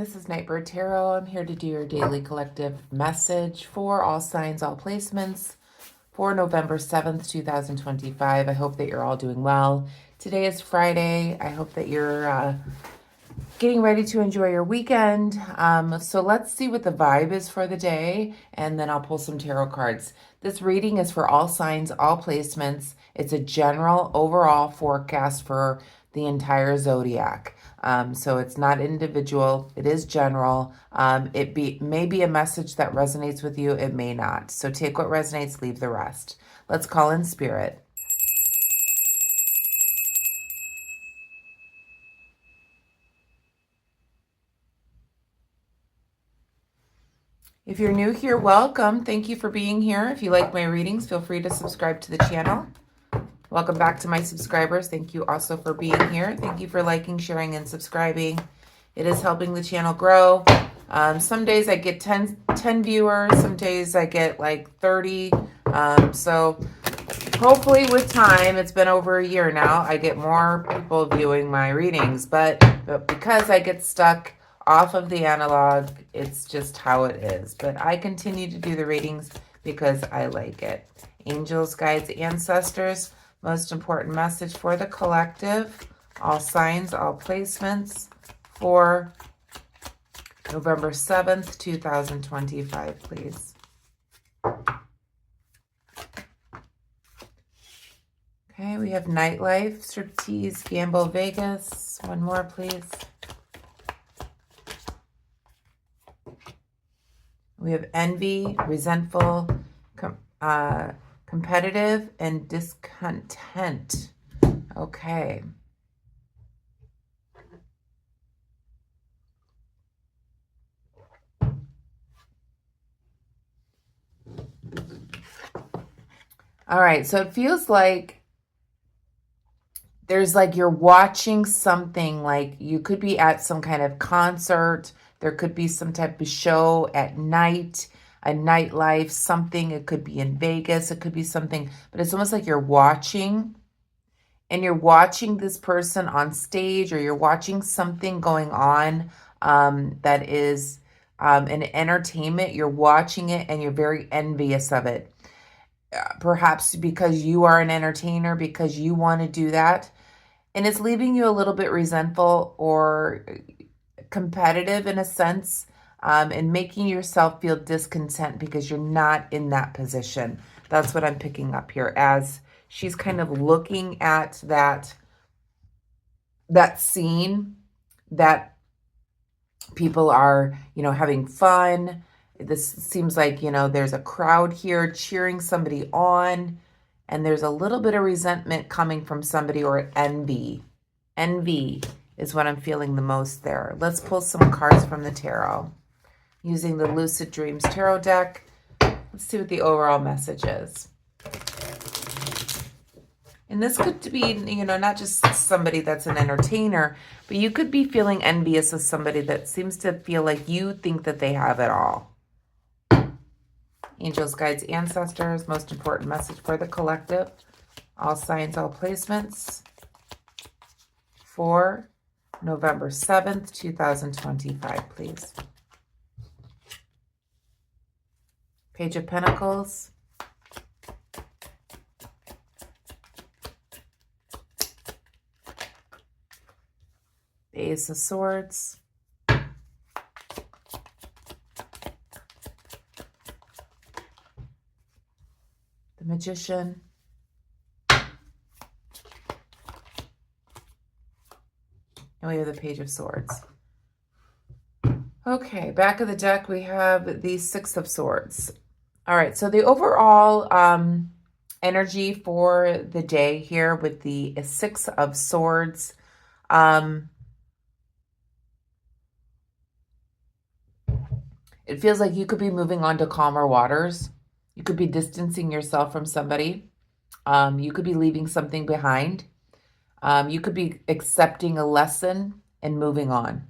This is Nightbird Tarot. I'm here to do your daily collective message for all signs, all placements for November 7th, 2025. I hope that you're all doing well. Today is Friday. I hope that you're getting ready to enjoy your weekend. So let's see what the vibe is for the day, and then I'll pull some tarot cards. This reading is for all signs, all placements. It's a general overall forecast for the entire zodiac. So it's not individual, it is general. May be a message that resonates with you, it may not. So take what resonates, leave the rest. Let's call in spirit. If you're new here, welcome. Thank you for being here. If you like my readings, feel free to subscribe to the channel. Welcome back to my subscribers. Thank you also for being here. Thank you for liking, sharing, and subscribing. It is helping the channel grow. Some days I get 10 viewers. Some days I get like 30. So hopefully with time, it's been over a year now, I get more people viewing my readings. But because I get stuck off of the analog, it's just how it is. But I continue to do the readings because I like it. Angels, guides, ancestors. Most important message for the collective, all signs, all placements for November 7th, 2025, please. Okay, we have Nightlife, Striptease, Gamble, Vegas. One more, please. We have Envy, Resentful, Competitive, and Discontent. Okay. All right, so it feels like there's like you're watching something, like you could be at some kind of concert. There could be some type of show at night, a nightlife, something. It could be in Vegas. It could be something, but it's almost like you're watching, and you're watching this person on stage, or you're watching something going on that is an entertainment. You're watching it and you're very envious of it. Perhaps because you are an entertainer, because you want to do that. And it's leaving you a little bit resentful or competitive in a sense, and making yourself feel discontent because you're not in that position. That's what I'm picking up here, as she's kind of looking at that scene that people are, having fun. This seems like, there's a crowd here cheering somebody on, and there's a little bit of resentment coming from somebody, or envy. Envy is what I'm feeling the most there. Let's pull some cards from the tarot using the Lucid Dreams Tarot deck. Let's see what the overall message is. And this could be, not just somebody that's an entertainer, but you could be feeling envious of somebody that seems to feel like you think that they have it all. Angels, guides, ancestors, most important message for the collective. All signs, all placements for November 7th, 2025, please. Page of Pentacles. The Ace of Swords. The Magician. And we have the Page of Swords. Okay, back of the deck, we have the Six of Swords. All right, so the overall energy for the day here with the Six of Swords. It feels like you could be moving on to calmer waters. You could be distancing yourself from somebody. You could be leaving something behind. You could be accepting a lesson and moving on.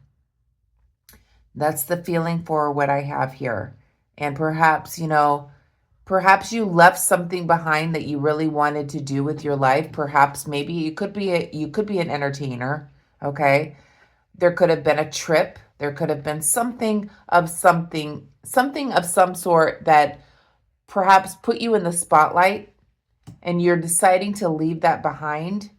That's the feeling for what I have here. And perhaps, perhaps you left something behind that you really wanted to do with your life. Perhaps maybe you could be an entertainer, okay? There could have been a trip There could have been something of some sort that perhaps put you in the spotlight, and you're deciding to leave that behind.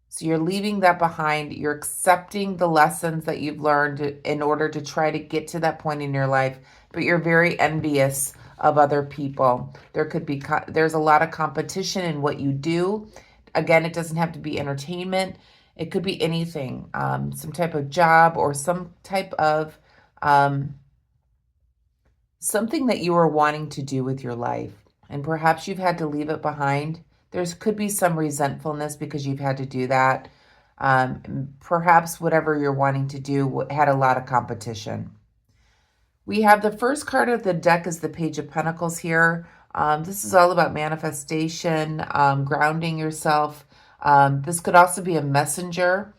So you're leaving that behind. You're accepting the lessons that you've learned in order to try to get to that point in your life, but you're very envious of other people. There's a lot of competition in what you do. Again, it doesn't have to be entertainment. It could be anything, some type of job or some type of something that you are wanting to do with your life. And perhaps you've had to leave it behind. Could be some resentfulness because you've had to do that. Perhaps whatever you're wanting to do had a lot of competition. We have the first card of the deck is the Page of Pentacles here. This is all about manifestation, grounding yourself. This could also be a messenger.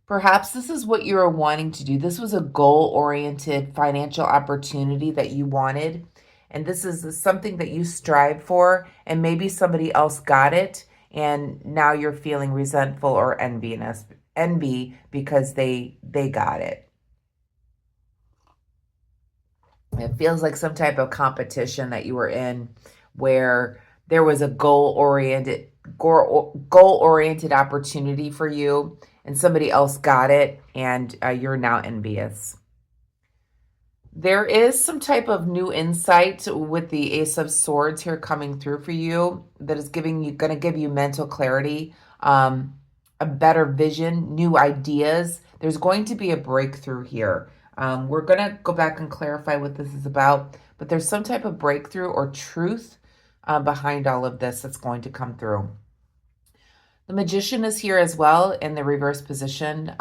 Perhaps this is what you are wanting to do. This was a goal-oriented financial opportunity that you wanted. And this is something that you strive for, and maybe somebody else got it, and now you're feeling resentful or envy because they got it. It feels like some type of competition that you were in where there was a goal-oriented opportunity for you, and somebody else got it, and you're now envious. There is some type of new insight with the Ace of Swords here coming through for you that is going to give you mental clarity, a better vision, new ideas. There's going to be a breakthrough here. We're going to go back and clarify what this is about, but there's some type of breakthrough or truth behind all of this that's going to come through. The Magician is here as well in the reverse position.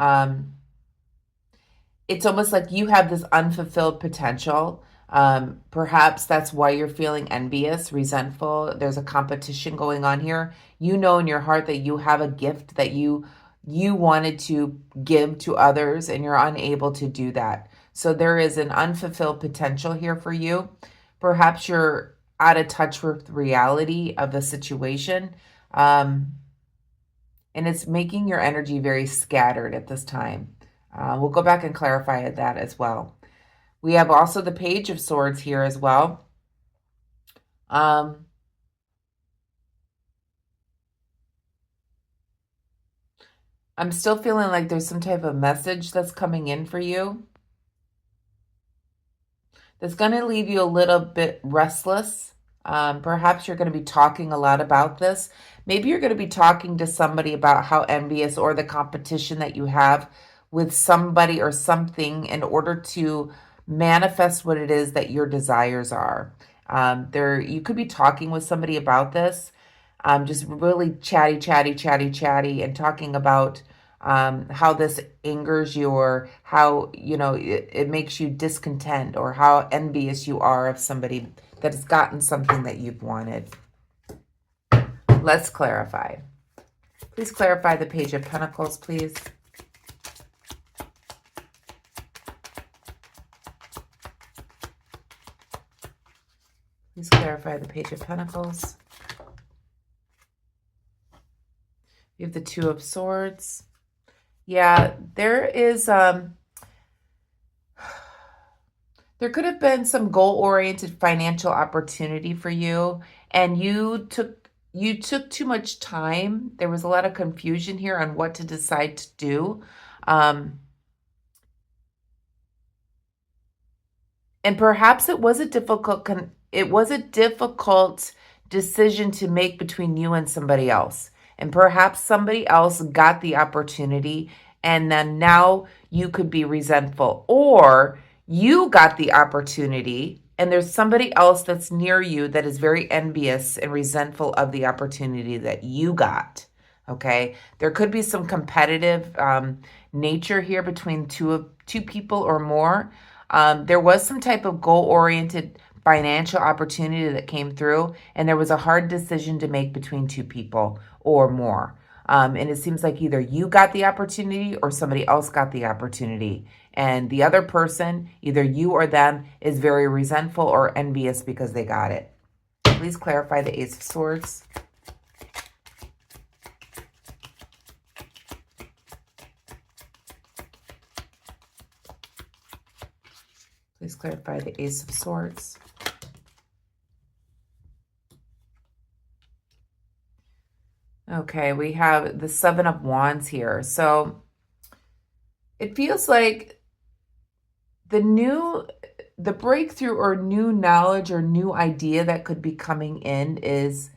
It's almost like you have this unfulfilled potential. Perhaps that's why you're feeling envious, resentful. There's a competition going on here. You know in your heart that you have a gift that you wanted to give to others, and you're unable to do that. So there is an unfulfilled potential here for you. Perhaps you're out of touch with reality of the situation. And it's making your energy very scattered at this time. We'll go back and clarify that as well. We have also the Page of Swords here as well. I'm still feeling like there's some type of message that's coming in for you that's going to leave you a little bit restless. Perhaps you're going to be talking a lot about this. Maybe you're going to be talking to somebody about how envious or the competition that you have with somebody or something in order to manifest what it is that your desires are. You could be talking with somebody about this, just really chatty, and talking about how this angers you, or how, it makes you discontent, or how envious you are of somebody that has gotten something that you've wanted. Let's clarify. Please clarify the Page of Pentacles, please. Please clarify the Page of Pentacles. You have the Two of Swords. Yeah, there is, there could have been some goal-oriented financial opportunity for you, and you took too much time. There was a lot of confusion here on what to decide to do. And perhaps it was a difficult decision to make between you and somebody else. And perhaps somebody else got the opportunity, and then now you could be resentful. Or you got the opportunity, and there's somebody else that's near you that is very envious and resentful of the opportunity that you got. Okay? There could be some competitive nature here between two people or more. There was some type of goal-oriented financial opportunity that came through, and there was a hard decision to make between two people or more. And it seems like either you got the opportunity or somebody else got the opportunity. And the other person, either you or them, is very resentful or envious because they got it. Please clarify the Ace of Swords. Please clarify the Ace of Swords. Okay, we have the Seven of Wands here. So it feels like the breakthrough or new knowledge or new idea that could be coming in is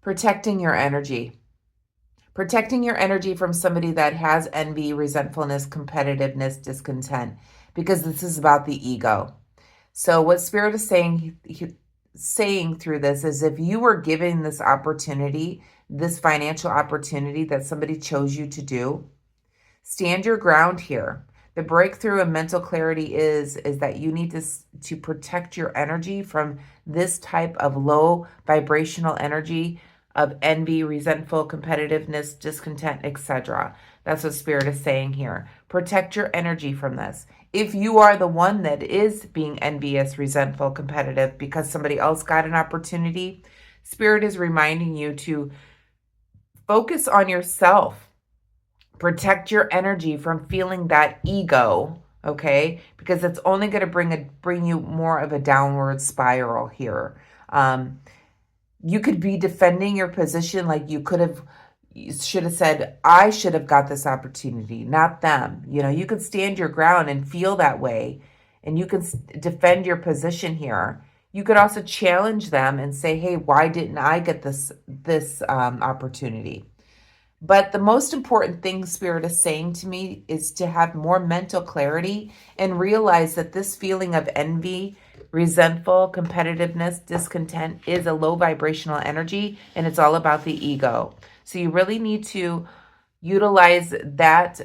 protecting your energy. Protecting your energy from somebody that has envy, resentfulness, competitiveness, discontent, because this is about the ego. So what Spirit is saying through this is, if you were given this opportunity, this financial opportunity that somebody chose you to do, stand your ground here. The breakthrough and mental clarity is that you need to protect your energy from this type of low vibrational energy of envy, resentful, competitiveness, discontent, etc. That's what Spirit is saying here. Protect your energy from this. If you are the one that is being envious, resentful, competitive because somebody else got an opportunity, Spirit is reminding you to focus on yourself. Protect your energy from feeling that ego, okay? Because it's only going to bring you more of a downward spiral here. You could be defending your position like you should have said, I should have got this opportunity, not them. You could stand your ground and feel that way, and you can defend your position here. You could also challenge them and say, hey, why didn't I get this opportunity? But the most important thing Spirit is saying to me is to have more mental clarity and realize that this feeling of envy, resentful, competitiveness, discontent is a low vibrational energy, and it's all about the ego. So you really need to utilize that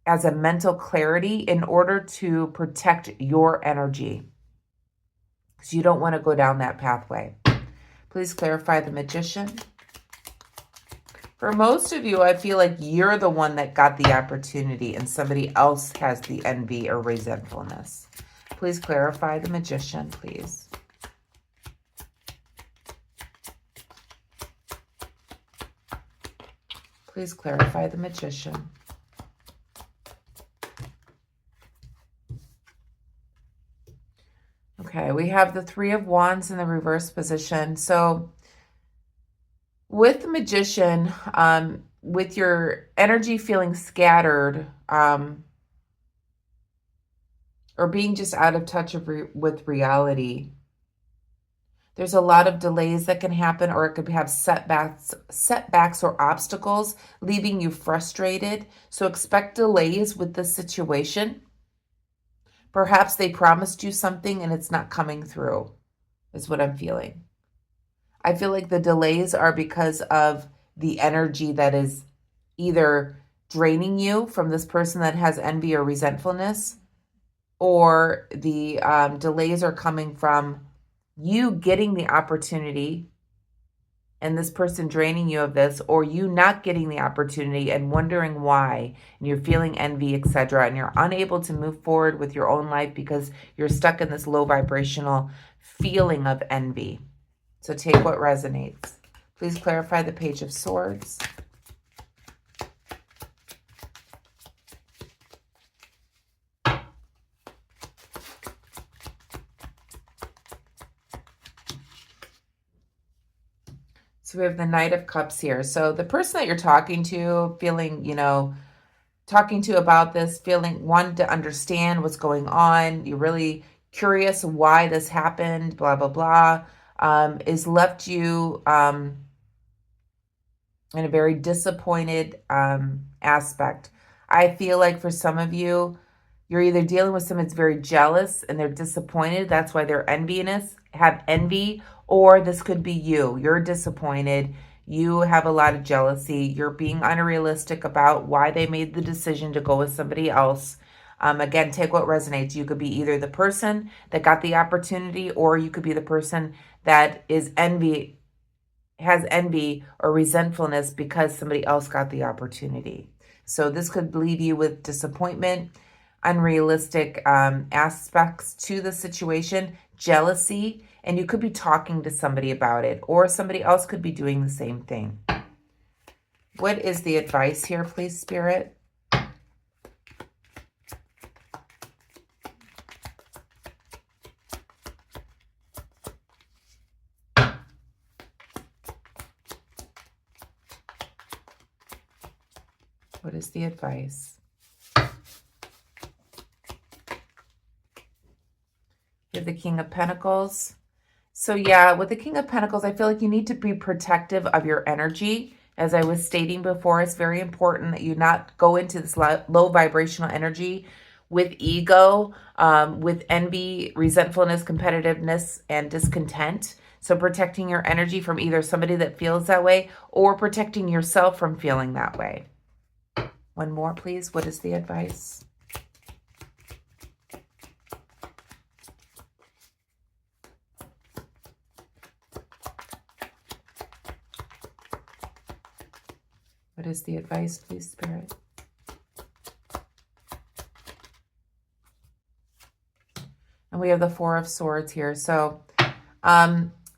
as a mental clarity in order to protect your energy. So you don't want to go down that pathway. Please clarify the Magician. For most of you, I feel like you're the one that got the opportunity and somebody else has the envy or resentfulness. Please clarify the Magician, please. Please clarify the Magician. Okay, we have the Three of Wands in the reverse position. So with the Magician, with your energy feeling scattered, or being just out of touch with reality, there's a lot of delays that can happen, or it could have setbacks or obstacles, leaving you frustrated. So expect delays with this situation. Perhaps they promised you something and it's not coming through, is what I'm feeling. I feel like the delays are because of the energy that is either draining you from this person that has envy or resentfulness, or the delays are coming from you getting the opportunity and this person draining you of this, or you not getting the opportunity and wondering why, and you're feeling envy, etc., and you're unable to move forward with your own life because you're stuck in this low vibrational feeling of envy. So take what resonates. Please clarify the Page of Swords. So we have the Knight of Cups here. So the person that you're talking to, feeling, talking to about this, wanting to understand what's going on, you're really curious why this happened, blah, blah, blah, is left you in a very disappointed aspect. I feel like for some of you, you're either dealing with someone that's very jealous and they're disappointed. That's why they're have envy, or this could be you. You're disappointed. You have a lot of jealousy. You're being unrealistic about why they made the decision to go with somebody else. Again, take what resonates. You could be either the person that got the opportunity, or you could be the person that has envy or resentfulness because somebody else got the opportunity. So this could leave you with disappointment. unrealistic aspects to the situation, jealousy, and you could be talking to somebody about it, or somebody else could be doing the same thing. What is the advice here, please, Spirit? What is the advice? You have the King of Pentacles. So yeah, with the King of Pentacles, I feel like you need to be protective of your energy. As I was stating before, it's very important that you not go into this low vibrational energy with ego, with envy, resentfulness, competitiveness, and discontent. So protecting your energy from either somebody that feels that way or protecting yourself from feeling that way. One more, please. What is the advice? What is the advice, please, Spirit? And we have the Four of Swords here. So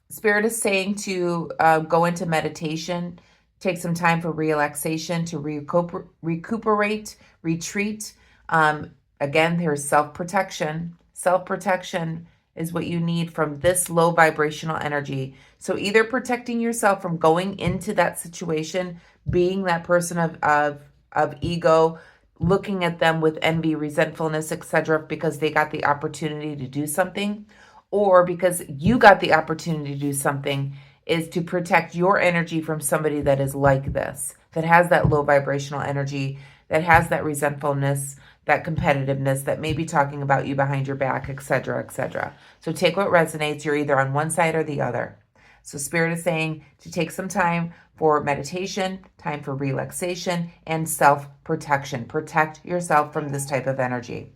Spirit is saying to go into meditation, take some time for relaxation, to recuperate, retreat. Again, there's self-protection. Self-protection is what you need from this low vibrational energy. So either protecting yourself from going into that situation, being that person of ego, looking at them with envy, resentfulness, etc., because they got the opportunity to do something, or because you got the opportunity to do something, is to protect your energy from somebody that is like this, that has that low vibrational energy, that has that resentfulness, that competitiveness, that may be talking about you behind your back, etc., etc. So take what resonates. You're either on one side or the other. So Spirit is saying to take some time for meditation, time for relaxation, and self-protection. Protect yourself from this type of energy.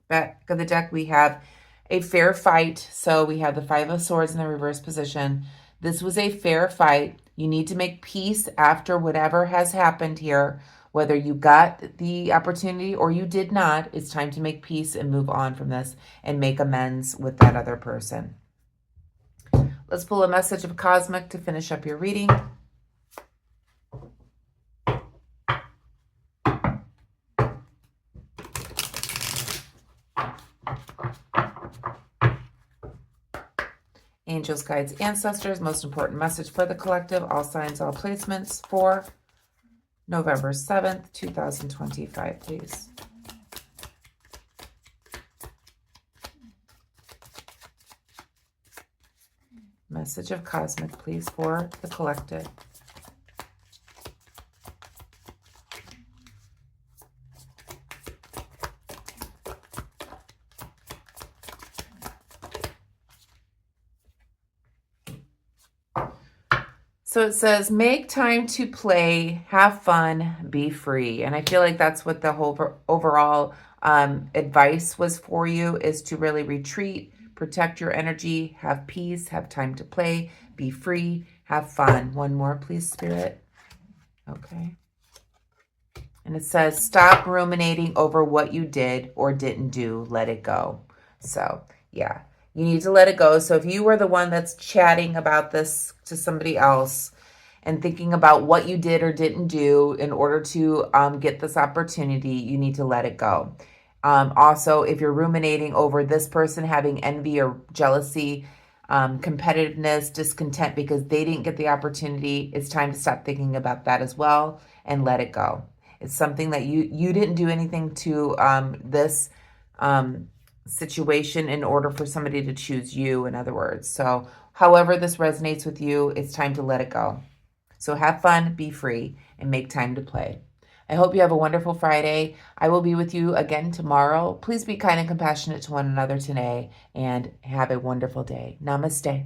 Back of the deck, we have a fair fight. So we have the Five of Swords in the reverse position. This was a fair fight. You need to make peace after whatever has happened here. Whether you got the opportunity or you did not, it's time to make peace and move on from this and make amends with that other person. Let's pull a message of Cosmic to finish up your reading. Angels, guides, ancestors, most important message for the collective, all signs, all placements for November 7th, 2025, please. Message of Cosmic, please, for the collective. So it says, make time to play, have fun, be free. And I feel like that's what the whole overall advice was for you, is to really retreat, protect your energy, have peace, have time to play, be free, have fun. One more, please, Spirit. Okay. And it says, stop ruminating over what you did or didn't do. Let it go. So, yeah. You need to let it go. So if you were the one that's chatting about this to somebody else and thinking about what you did or didn't do in order to get this opportunity, you need to let it go. Also, if you're ruminating over this person having envy or jealousy, competitiveness, discontent because they didn't get the opportunity, it's time to stop thinking about that as well and let it go. It's something that you didn't do anything to this situation in order for somebody to choose you, in other words. So however this resonates with you, it's time to let it go. So have fun, be free, and make time to play. I hope you have a wonderful Friday. I will be with you again tomorrow. Please be kind and compassionate to one another today, and have a wonderful day. Namaste.